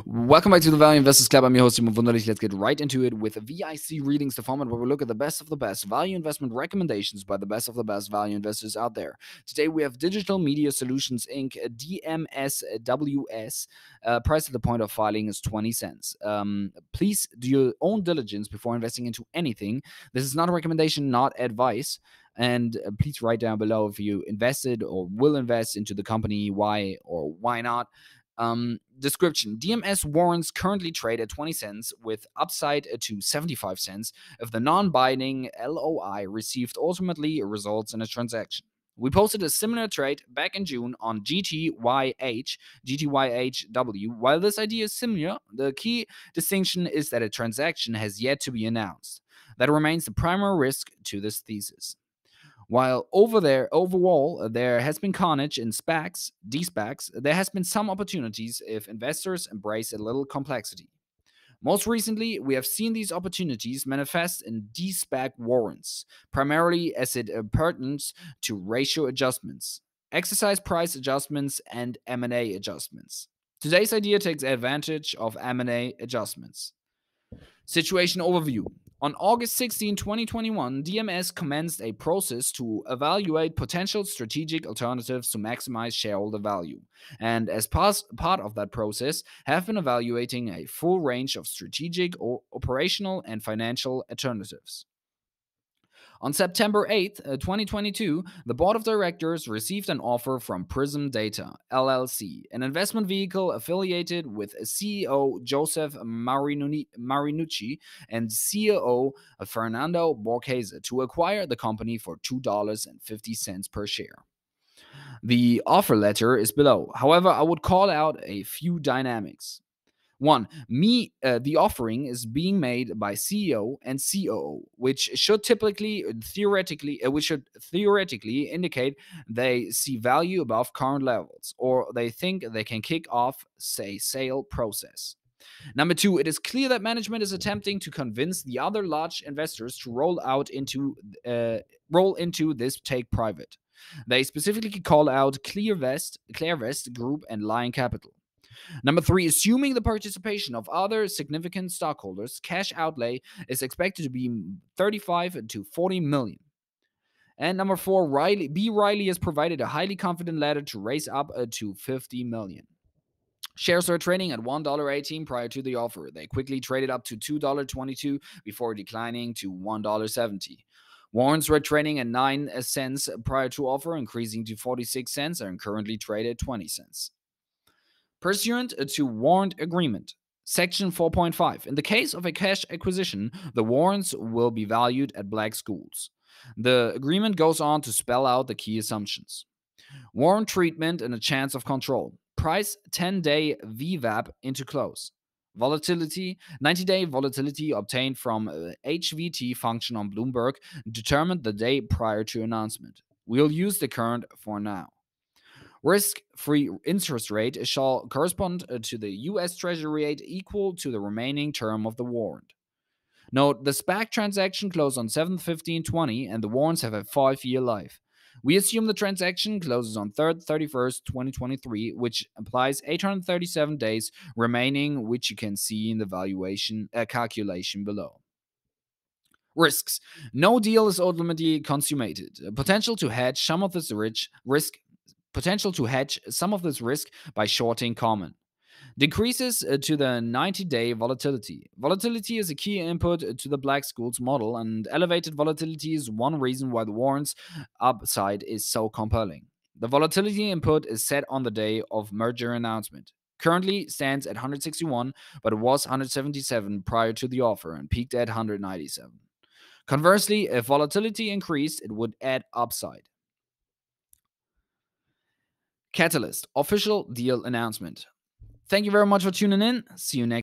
Welcome back to the Value Investors Club. I'm your host, Simon Wunderlich. Let's get right into it with VIC Readings, the format where we look at the best of the best value investment recommendations by the best of the best value investors out there. Today we have Digital Media Solutions Inc., DMSWS. Price at the point of filing is 20 cents. Please do your own diligence before investing into anything. This is not a recommendation, not advice. And please write down below if you invested or will invest into the company, why or why not. Description: DMS warrants currently trade at 20 cents with upside to 75 cents if the non-binding LOI received ultimately results in a transaction. We posted a similar trade back in June on GTYHW. While this idea is similar, the key distinction is that a transaction has yet to be announced. That remains the primary risk to this thesis. While overall, there has been carnage in SPACs, de-SPACs, there has been some opportunities if investors embrace a little complexity. Most recently, we have seen these opportunities manifest in de-SPAC warrants, primarily as it pertains to ratio adjustments, exercise price adjustments, and M&A adjustments. Today's idea takes advantage of M&A adjustments. Situation overview. On August 16, 2021, DMS commenced a process to evaluate potential strategic alternatives to maximize shareholder value, and as part of that process, have been evaluating a full range of strategic, operational, and financial alternatives. On September 8, 2022, the board of directors received an offer from Prism Data, LLC, an investment vehicle affiliated with CEO Joseph Marinucci and COO Fernando Borghese to acquire the company for $2.50 per share. The offer letter is below. However, I would call out a few dynamics. One, the offering is being made by CEO and COO, which should theoretically indicate they see value above current levels, or they think they can kick off, say, sale process. Number two, it is clear that management is attempting to convince the other large investors to roll into this take private. They specifically call out Clearvest Group and Lion Capital. Number three, assuming the participation of other significant stockholders, cash outlay is expected to be 35 to 40 million. And number four, B. Riley has provided a highly confident letter to raise up to 50 million. Shares are trading at $1.18 prior to the offer. They quickly traded up to $2.22 before declining to $1.70. Warrants were trading at 9 cents prior to offer, increasing to 46 cents, and currently traded 20 cents. Pursuant to warrant agreement, Section 4.5. In the case of a cash acquisition, the warrants will be valued at Black-Scholes. The agreement goes on to spell out the key assumptions. Warrant treatment and a chance of control. Price 10-day VWAP into close. Volatility, 90-day volatility obtained from HVT function on Bloomberg, determined the day prior to announcement. We'll use the current for now. Risk-free interest rate shall correspond to the U.S. Treasury rate equal to the remaining term of the warrant. Note, the SPAC transaction closed on 7/15/20 and the warrants have a 5-year life. We assume the transaction closes on 31st, 2023, which implies 837 days remaining, which you can see in the valuation calculation below. Risks. No deal is ultimately consummated. Potential to hedge some of this risk by shorting common. Decreases to the 90-day volatility. Volatility is a key input to the Black-Scholes model, and elevated volatility is one reason why the warrants upside is so compelling. The volatility input is set on the day of merger announcement. Currently stands at 161, but it was 177 prior to the offer and peaked at 197. Conversely, if volatility increased, it would add upside. Catalyst, official deal announcement. Thank you very much for tuning in. See you next